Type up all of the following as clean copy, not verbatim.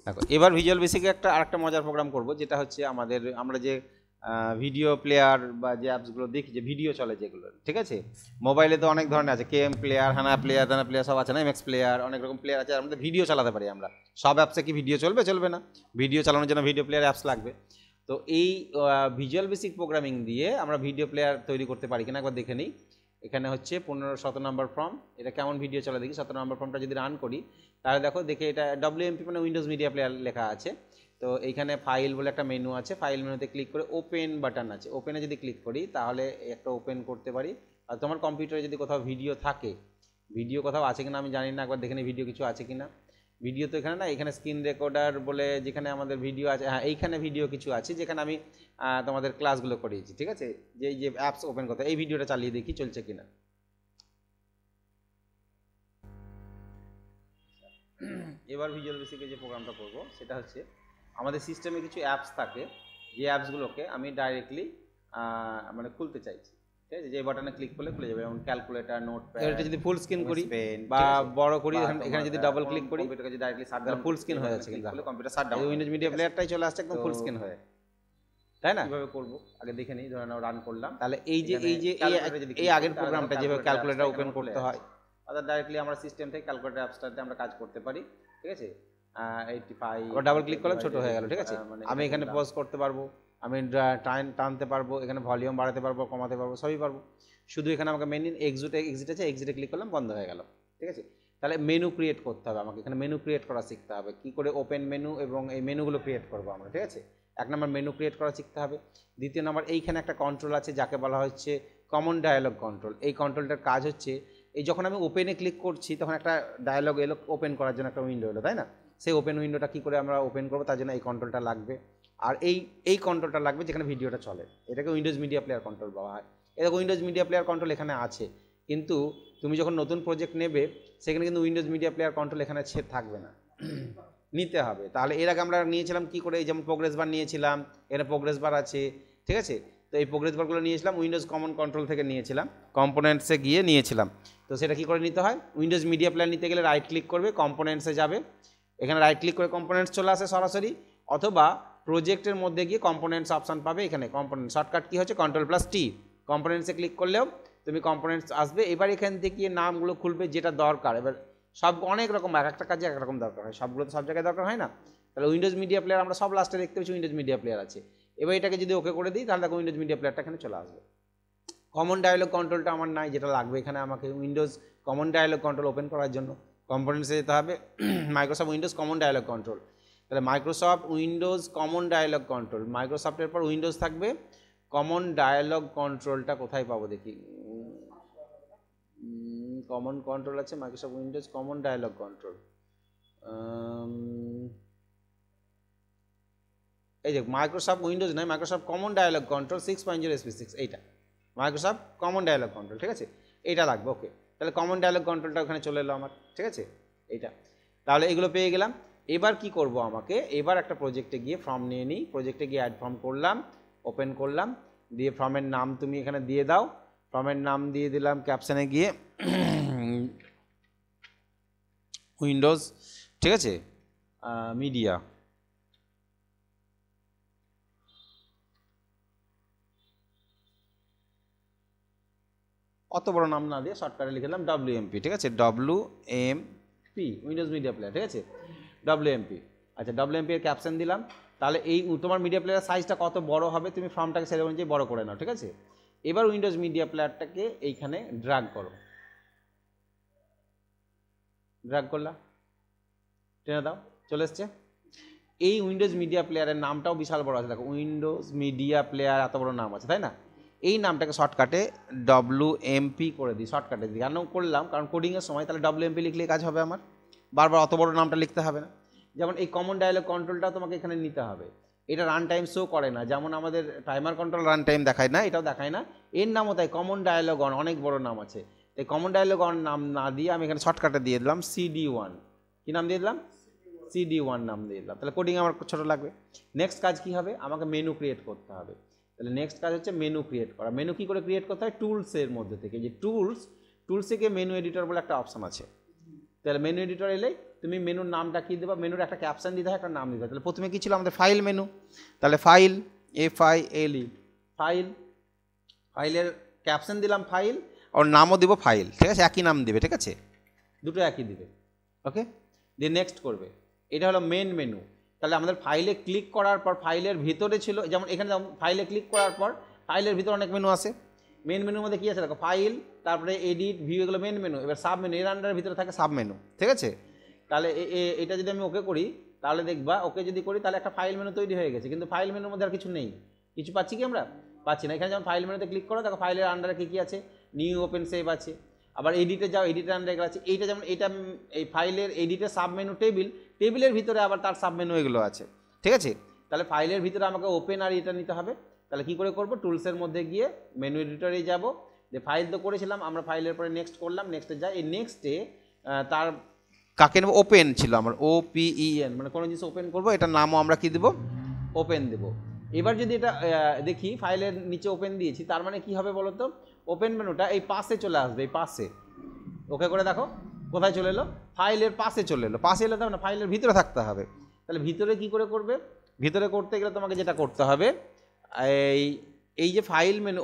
দেখো এবার ভিজুয়াল বেসিকে আরেকটা মজার প্রোগ্রাম করব, যেটা হচ্ছে আমরা যে ভিডিও প্লেয়ার বা যে অ্যাপসগুলো দেখি, যে ভিডিও চলে যেগুলো, ঠিক আছে, মোবাইলে তো অনেক ধরনের আছে, কেএম প্লেয়ার, হানা প্লেয়ার, দানা প্লেয়ার সব আছে না, এমএক্স প্লেয়ার, অনেক রকম প্লেয়ার আছে, আমাদের ভিডিও চালাতে পারি আমরা। সব অ্যাপসে কি ভিডিও চলবে না, ভিডিও চালানোর জন্য ভিডিও প্লেয়ার অ্যাপস লাগবে। তো এই ভিজুয়াল বেসিক প্রোগ্রামিং দিয়ে আমরা ভিডিও প্লেয়ার তৈরি করতে পারি কিনা একবার দেখে নিই। এখানে হচ্ছে 15-17 নম্বর ফর্ম, এটা কেমন ভিডিও চলে দেখি। 17 নম্বর ফর্মটা যদি রান করি তাহলে দেখে এটা WMP মানে উইন্ডোজ মিডিয়া প্লেয়ার লেখা আছে। তো এইখানে ফাইল বলে একটা মেনু আছে, ফাইল মেনুতে ক্লিক করে ওপেন বাটন আছে, ওপেনে যদি ক্লিক করি তাহলে একটা ওপেন করতে পারি। আর তোমার কম্পিউটারে যদি কোথাও ভিডিও থাকে, ভিডিও কোথাও আছে কিনা আমি জানি না, একবার দেখে নিই ভিডিও কিছু আছে কিনা। ভিডিও তো এখানে না, এখানে স্ক্রিন রেকর্ডার বলে যেখানে আমাদের ভিডিও আছে, হ্যাঁ এইখানে ভিডিও কিছু আছে যেখানে আমি তোমাদের ক্লাসগুলো করিয়েছি, ঠিক আছে। যে অ্যাপস ওপেন করতে, এই ভিডিওটা চালিয়ে দেখি চলছে কিনা। এবার ভিজুয়াল বেসিকে যে প্রোগ্রামটা করব সেটা হচ্ছে, আমাদের সিস্টেমে কিছু অ্যাপস থাকে, যে অ্যাপসগুলোকে আমি ডাইরেক্টলি মানে খুলতে চাইছি, ঠিক আছে, যে বাটনে ক্লিক করলে খুলে যাবে, যেমন ক্যালকুলেটর, নোটপ্যাড। এটা যদি ফুল স্ক্রিন করি বা বড় করি, এখানে যদি ডাবল ক্লিক করি কম্পিউটারকে যদি directly shut down, full screen হয়ে যাচ্ছে, কিন্তু computer shut down, Windows media প্লেয়ারটাই চলে আসছে একদম ফুল স্ক্রিন হয়ে, তাই না? কিভাবে করব আগে দেখে নিই। ধরে নাও রান করলাম, তাহলে এই আগের প্রোগ্রামটা যেভাবে ক্যালকুলেটর ওপেন করতে হয়, অর্থাৎ ডাইরেক্টলি আমরা সিস্টেম থেকে ক্যালকুলেটর অ্যাপসটাতে আমরা কাজ করতে পারি, ঠিক আছে। 85 ডাবল ক্লিক করলাম, ছোট হয়ে গেল, ঠিক আছে। আমি এখানে পজ করতে পারবো, আমি টানতে পারবো, এখানে ভলিউম বাড়াতে পারবো, কমাতে পারবো, সবই পারবো। শুধু এখানে আমাকে মেনু এক্সিট আছে, এক্সিটে ক্লিক করলাম, বন্ধ হয়ে গেল, ঠিক আছে। তাহলে মেনু ক্রিয়েট করতে হবে আমাকে, এখানে মেনু ক্রিয়েট করা শিখতে হবে, কি করে ওপেন মেনু এবং এই মেনুগুলো ক্রিয়েট করবো আমরা, ঠিক আছে। 1 নম্বর মেনু ক্রিয়েট করা শিখতে হবে। 2 নম্বর এইখানে একটা কন্ট্রোল আছে যাকে বলা হচ্ছে কমন ডায়ালগ কন্ট্রোল। এই কন্ট্রোলটার কাজ হচ্ছে, এই যখন আমি ওপেনে ক্লিক করছি তখন একটা ডায়ালগ এলো, ওপেন করার জন্য একটা উইন্ডো এলো, তাই না। সেই ওপেন উইন্ডোটা কী করে আমরা ওপেন করবো, তার জন্য এই কন্ট্রোলটা লাগবে। আর এই কন্ট্রোলটা লাগবে যেখানে ভিডিওটা চলে, এটাকে উইন্ডোজ মিডিয়া প্লেয়ার কন্ট্রোল বলা হয়। এরকম উইন্ডোজ মিডিয়া প্লেয়ার কন্ট্রোল এখানে আছে, কিন্তু তুমি যখন নতুন প্রজেক্ট নেবে সেখানে কিন্তু উইন্ডোজ মিডিয়া প্লেয়ার কন্ট্রোল এখানে থাকবে না, নিতে হবে। তাহলে এর আগে আমরা নিয়েছিলাম কি করে, যেমন প্রোগ্রেস বার নিয়েছিলাম, এখানে প্রোগ্রেস বার আছে, ঠিক আছে। তো এই প্রোগ্রেস বারগুলো নিয়েছিলাম উইন্ডোজ কমন কন্ট্রোল থেকে নিয়েছিলাম, কম্পোনেন্টসে গিয়ে নিয়েছিলাম। তো সেটা কী করে নিতে হয়, উইন্ডোজ মিডিয়া প্লেয়ার নিতে গেলে রাইট ক্লিক করবে, কম্পোনেন্টসে যাবে, এখানে রাইট ক্লিক করে কম্পোনেন্টস চলে আসে সরাসরি, অথবা প্রজেক্টের মধ্যে গিয়ে কম্পোনেন্টস অপশান পাবে, এখানে কম্পোনেন্ট শর্টকাট কী হচ্ছে Ctrl+T, কম্পোনেন্টসে ক্লিক করলেও তুমি কম্পোনেন্টস আসবে। এবার এখান থেকে নামগুলো খুলবে যেটা দরকার। এবার সব অনেক রকম, এক একটা কাজে এক রকম দরকার হয়, সবগুলো তো সব জায়গায় দরকার হয় না। তাহলে উইন্ডোজ মিডিয়া প্লেয়ার আমরা সব লাস্টে দেখতে পাচ্ছি উইন্ডোজ মিডিয়া প্লেয়ার আছে। এবার এটাকে যদি ওকে করে দিই তাহলে দেখো উইন্ডোজ মিডিয়া প্লেয়ারটা এখানে চলে আসবে। কমন ডায়ালগ কন্ট্রোলটা আমার নাই, যেটা লাগবে এখানে আমাকে Windows common dialog control open করার জন্য কম্পোনেন্টসে যেতে হবে, Microsoft Windows common dialog control. তাহলে Microsoft Windows common dialog control, মাইক্রোসফটের পর উইন্ডোজ থাকবে, কমন ডায়ালগ কন্ট্রোলটা কোথায় পাবো দেখি, কমন কন্ট্রোল আছে Microsoft Windows common dialog control, এই যে মাইক্রোসফট উইন্ডোজ নয়, Microsoft common dialog control 6.0 SP6, এইটা মাইক্রোসফট কমন ডায়ালগ কন্ট্রোল, ঠিক আছে, এইটা লাগবে। ওকে, তাহলে কমন ডায়ালগ কন্ট্রোলটা ওখানে চলে এলো আমার, ঠিক আছে, এইটা। তাহলে এগুলো পেয়ে গেলাম। এবার কি করব, আমাকে এবার একটা প্রজেক্টে গিয়ে ফর্ম নিয়ে নিই, প্রজেক্টে গিয়ে অ্যাড ফর্ম করলাম, ওপেন করলাম, দিয়ে ফর্মের নাম তুমি এখানে দিয়ে দাও, ফর্মের নাম দিয়ে দিলাম ক্যাপশনে গিয়ে উইন্ডোজ, ঠিক আছে, মিডিয়া। অত বড় নাম না দিয়ে শর্টকাটে লিখে দিলাম WMP, ঠিক আছে, WMP উইন্ডোজ মিডিয়া প্লেয়ার, ঠিক আছে, WMP। আচ্ছা, WMP এর ক্যাপশন দিলাম। তাহলে এই তোমার মিডিয়া প্লেয়ার সাইজটা কত বড় হবে তুমি ফর্মটাকে সেই অনুযায়ী বড় করে নাও, ঠিক আছে। এবার উইন্ডোজ মিডিয়া প্লেয়ারটাকে এইখানে ড্র্যাগ করো, ড্র্যাগ করলা, টেনে দাও, চলে এসছে। এই উইন্ডোজ মিডিয়া প্লেয়ারের নামটাও বিশাল বড় আছে, দেখো উইন্ডোজ মিডিয়া প্লেয়ার এত বড় নাম আছে, তাই না। এই নামটাকে শর্টকাটে WMP করে দিই, শর্টকাটে দিই। কেন করলাম, কারণ কোডিংয়ের সময় তাহলে WMP লিখলে কাজ হবে আমার, বারবার অত বড় নামটা লিখতে হবে না। যেমন এই কমন ডায়ালগ কন্ট্রোলটাও তোমাকে এখানে নিতে হবে, এটা রান টাইম শো করে না, যেমন আমাদের টাইমার কন্ট্রোল রান টাইম দেখায় না, এটাও দেখায় না। এর নামও তাই কমন ডায়ালগ অন, অনেক বড় নাম আছে। এই কমন ডায়ালগ অন নাম না দিয়ে আমি এখানে শর্টকাটে দিয়ে দিলাম CD1। কী নাম দিয়ে দিলাম, CD1 নাম দিয়ে দিলাম। তাহলে কোডিং আমার ছোটো লাগবে। নেক্সট কাজ কী হবে, আমাকে মেনু ক্রিয়েট করতে হবে। তাহলে নেক্সট কাজ হচ্ছে মেনু ক্রিয়েট করা। মেনু কী করে ক্রিয়েট করতে হয়, টুলসের মধ্যে থেকে, যে টুলসে গিয়ে মেনু এডিটর বলে একটা অপশান আছে। তাহলে মেনু এডিটর এলেই তুমি মেনুর নামটা কী দেবা, মেনুর একটা ক্যাপশন দিতে হয়, একটা নাম দিতে হয়। তাহলে প্রথমে কী ছিল আমাদের ফাইল মেনু, তাহলে ফাইল FILE ফাইল, ফাইলের ক্যাপশন দিলাম ফাইল, আর নামও দিব ফাইল, ঠিক আছে, একই নাম দিবে, ঠিক আছে, দুটো একই দিবে, ওকে। দিয়ে নেক্সট করবে, এটা হলো মেন মেনু। তাহলে আমাদের ফাইলে ক্লিক করার পর ফাইলের ভিতরে ছিল, যেমন এখানে ফাইলে ক্লিক করার পর ফাইলের ভিতরে অনেক মেনু আছে, মেন মেনুর মধ্যে কী আছে দেখো, ফাইল, তারপরে এডিট, ভিউ, এগুলো মেন মেনু। এবার সাব মেনু, এর আন্ডারের ভিতরে থাকে সাব মেনু, ঠিক আছে। তাহলে এটা যদি আমি ওকে করি, তাহলে দেখবা, ওকে যদি করি তাহলে একটা ফাইল মেনু তৈরি হয়ে গেছে, কিন্তু ফাইল মেনুর মধ্যে আর কিছু নেই, কিছু পাচ্ছি কি আমরা, পাচ্ছি না। এখানে যেমন ফাইল মেনুতে ক্লিক করো, দেখো ফাইলের আন্ডারে কী কী আছে, নিউ, ওপেন, সেভ আছে। আবার এডিটে যাও, এডিটের আন্ডারে এগুলো আছে। এইটা যেমন, এটা এই ফাইলের এডিটের সাব মেনু টেবিল, টেবিলের ভিতরে আবার তার সাব মেনু এগুলো আছে, ঠিক আছে। তাহলে ফাইলের ভিতরে আমাকে ওপেন আর এটা নিতে হবে। তাহলে কী করে করবো, টুলসের মধ্যে গিয়ে মেনু এডিটরে যাব, যে ফাইল তো করেছিলাম আমরা, ফাইলের পরে নেক্সট করলাম, নেক্সটে যাই, এই নেক্সটে তার কাকে নেব, ওপেন ছিল আমার, OPEN, মানে কোনো জিনিস ওপেন করবো, এটার নামও আমরা কী দেবো, ওপেন দেবো। এবার যদি এটা দেখি ফাইলের নিচে ওপেন দিয়েছি, তার মানে কি হবে বলো তো, ওপেন মেনুটা এই পাশে চলে আসবে, এই পাশে, ওকে করে দেখো কোথায় চলে এলো, ফাইলের পাশে চলে এলো, পাশে এলে তবে না, ফাইলের ভিতরে থাকতে হবে। তাহলে ভিতরে কি করে করবে, ভিতরে করতে গেলে তোমাকে যেটা করতে হবে, এই যে ফাইল মেনু,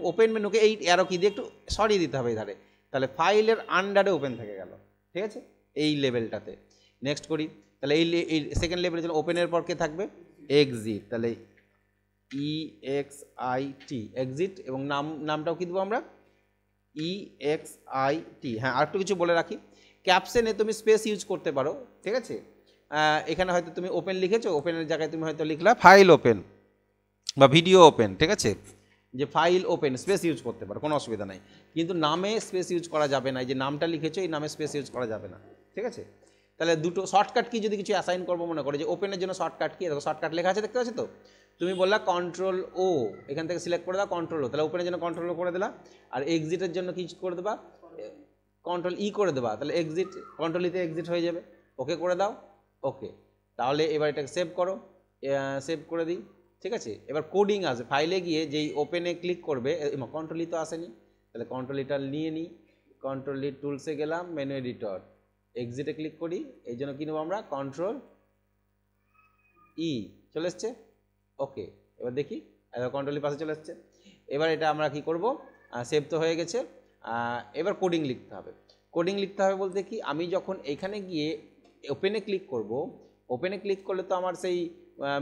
ওপেন মেনুকে এই অ্যারো কি দিয়ে একটু সরিয়ে দিতে হবে ধারে, তাহলে ফাইলের আন্ডারে ওপেন থেকে গেল, ঠিক আছে, এই লেভেলটাতে। নেক্সট করি, তাহলে এই সেকেন্ড লেভেলে চলো, ওপেনের পর কে থাকবে, এক্সিট, তাহলে EXIT, এক্সিট, এবং নামটাও কি দেবো আমরা, EXIT। হ্যাঁ, আর একটু কিছু বলে রাখি, ক্যাপশনে তুমি স্পেস ইউজ করতে পারো, ঠিক আছে। এখানে হয়তো তুমি ওপেন লিখেছো, ওপেনের জায়গায় তুমি হয়তো লিখলা ফাইল ওপেন বা ভিডিও ওপেন, ঠিক আছে, যে ফাইল ওপেন, স্পেস ইউজ করতে পারো, কোনো অসুবিধা নাই। কিন্তু নামে স্পেস ইউজ করা যাবে না, এই যে নামটা লিখেছো এই নামে স্পেস ইউজ করা যাবে না, ঠিক আছে। তাহলে দুটো শর্টকাট কি যদি কিছু অ্যাসাইন করবো মনে করো, যে ওপেনের জন্য শর্টকাট কি, দেখো শর্টকাট লেখা আছে, দেখতে পাচ্ছ তো, তুমি বললা Ctrl+O, এখান থেকে সিলেক্ট করে দাও Ctrl+O, তাহলে ওপেনের জন্য Ctrl+O করে দিলা, আর এক্সিটের জন্য কি করে দেবা, Ctrl+E করে দেবা, তাহলে এক্সিট, Ctrl+E তে এক্সিট হয়ে যাবে, ওকে করে দাও, ওকে। তাহলে এবার এটাকে সেভ করো, সেভ করে দিই, ঠিক আছে। এবার কোডিং আসবে, ফাইলে গিয়ে যেই ওপেনে ক্লিক করবে, Ctrl+E তো আসেনি, তাহলে Ctrl+Eটা নিয়ে নিই, Ctrl+E টুলসে গেলাম, মেনু এডিটর, এক্সিটে ক্লিক করি, এই জন্য কি নেবো আমরা, Ctrl+E, চলে এসছে, ওকে। এবার দেখি, Ctrl+E পাশে চলে এসছে। এবার এটা আমরা কি করব, সেভ তো হয়ে গেছে, এবার কোডিং লিখতে হবে। কোডিং লিখতে হবে বলতে কি, আমি যখন এখানে গিয়ে ওপেনে ক্লিক করব, ওপেনে ক্লিক করলে তো আমার সেই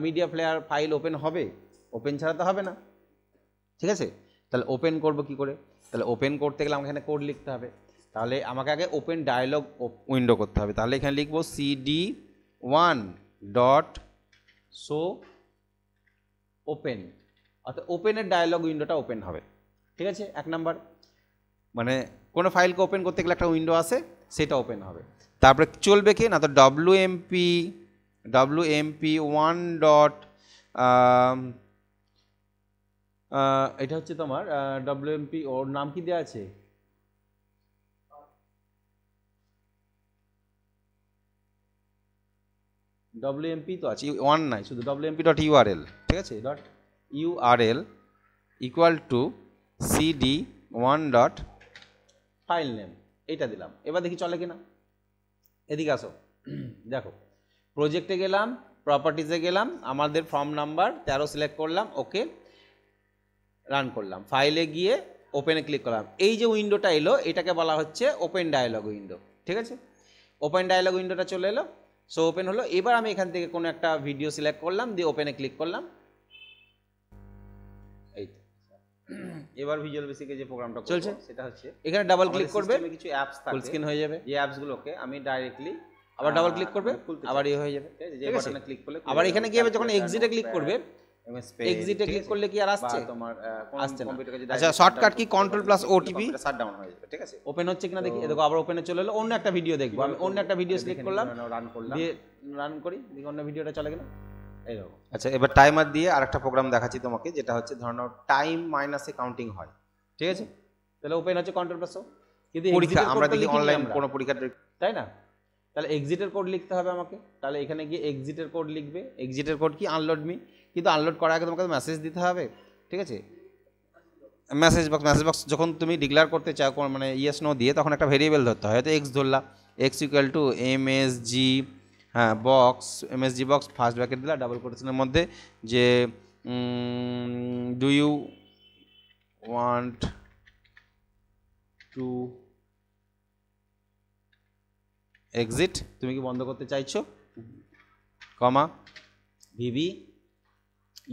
মিডিয়া প্লেয়ার ফাইল ওপেন হবে, ওপেন ছাড়া তো হবে না, ঠিক আছে। তাহলে ওপেন করব কি করে, তাহলে ওপেন করতে গেলে আমাকে এখানে কোড লিখতে হবে, তাহলে আমাকে আগে ওপেন ডায়ালগ উইন্ডো করতে হবে। তাহলে এখানে লিখবো cd1.show ওপেন, অর্থাৎ ওপেনের ডায়ালগ উইন্ডোটা ওপেন হবে, ঠিক আছে। এক নাম্বার, মানে কোনো ফাইলকে ওপেন করতে গেলে একটা উইন্ডো আসে, সেটা ওপেন হবে। তারপরে চলবে কি না, তো wmp1. এটা হচ্ছে তোমার wmp, ওর নাম কি দেওয়া আছে, wmp তো আছে, ওয়ান নাই, শুধু wmp.url, ঠিক আছে, .url equal to cd1. file name, এইটা দিলাম। এবার দেখি চলে কিনা, এদিকে আসো, দেখো প্রজেক্টে গেলাম, প্রপার্টিজে গেলাম, আমাদের ফর্ম নাম্বার 13 সিলেক্ট করলাম, ওকে, রান করলাম, ফাইলে গিয়ে ওপেনে ক্লিক করলাম, এই যে উইন্ডোটা এলো এটাকে বলা হচ্ছে ওপেন ডায়ালগ উইন্ডো, ঠিক আছে। ওপেন ডায়ালগ উইন্ডোটা চলে এলো, সো ওপেন হলো। এবার আমি এখান থেকে কোনো একটা ভিডিও সিলেক্ট করলাম, দিয়ে ওপেনে ক্লিক করলাম, এই তো। এবার ভিজুয়াল বেসিকে যে প্রোগ্রামটা চলছে সেটা হচ্ছে, এখানে ডাবল ক্লিক করবে, কিছু অ্যাপস থাকে, ফুল স্ক্রিন হয়ে যাবে, এই অ্যাপসগুলোকে আমি ডাইরেক্টলি আবার ডাবল ক্লিক করবে, আবার এই হয়ে যাবে, যে বাটনে ক্লিক করলে, আবার এখানে গিয়ে যখন এক্সিটে ক্লিক করবে, এক্সিটে ক্লিক করলে কি আর আসছে, তোমার আসছে না। আচ্ছা, শর্টকাট কি Ctrl+OTP, শাটডাউন হয়ে যাবে, ঠিক আছে। ওপেন হচ্ছে কিনা দেখি, দেখো আবার ওপেনে চলে এলো, অন্য একটা ভিডিও দেখবো, আমি অন্য একটা ভিডিও সিলেক্ট করলাম, রান করলাম, দিয়ে রান করি, দেখি অন্য ভিডিওটা চলে কিনা, এই দেখো। আচ্ছা, এবার টাইমার দিয়ে আরেকটা প্রোগ্রাম দেখাচ্ছি তোমাকে, যেটা হচ্ছে ধরো টাইম মাইনাসে কাউন্টিং হয়, ঠিক আছে। তাহলে ওপেন হচ্ছে Ctrl+O, কিন্তু পরীক্ষা আমরা দেখি অনলাইন কোনো পরীক্ষার, তাই না। তাহলে এক্সিটের কোড লিখতে হবে আমাকে, তাহলে এখানে গিয়ে এক্সিটের কোড লিখবে, এক্সিটের কোড কি, আনলোড মি, কিন্তু আনলোড করার আগে তোমাকে মেসেজ দিতে হবে, ঠিক আছে। মেসেজ বক্স যখন তুমি ডিক্লেয়ার করতে চাও, মানে ইয়েস নো দিয়ে, তখন একটা ভেরিয়েবল ধরতে হয়, হয়তো এক্স ধরলা, এক্স ইকুয়াল টু এমএসজি, হ্যাঁ box, MSG box first bracket দিলা ডাবল কোটেশনের মধ্যে যে do you want to exit, তুমি কি বন্ধ করতে চাইছো, comma VB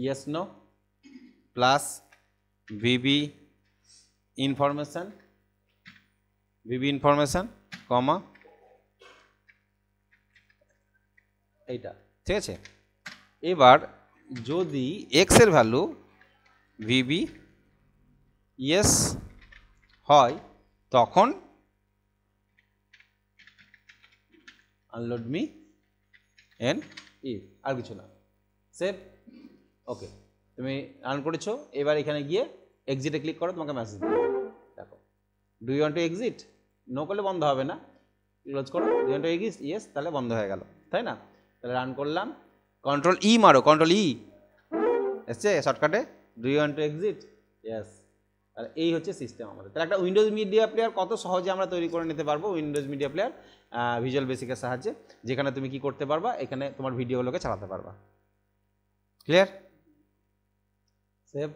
yes no plus VB information comma এইটা, ঠিক আছে। এবার যদি এক্স এর ভ্যালু ভিবি ইয়েস হয় তখন আনলোড মি এন ইফ, আর কিছু না, সেভ, ওকে তুমি রান করেছো। এবার এখানে গিয়ে এক্সিটে ক্লিক করো, তোমাকে মেসেজ দেবে, দেখো do you want to exit, no করলে বন্ধ হবে না, ক্লোজ করো, do you want to exit yes, তাহলে বন্ধ হয়ে গেল, তাই না। তাহলে রান করলাম, কন্ট্রোল ই মারো, কন্ট্রোল ই এসছে শর্টকাটে, do you want to exit yes. আর এই হচ্ছে সিস্টেম আমাদের। তাহলে একটা উইন্ডোজ মিডিয়া প্লেয়ার কত সহজে আমরা তৈরি করে নিতে পারবো, উইন্ডোজ মিডিয়া প্লেয়ার ভিজুয়াল বেসিকের সাহায্যে, যেখানে তুমি কি করতে পারবা, এখানে তোমার ভিডিওগুলোকে চালাতে পারবা। ক্লিয়ার? সেভ।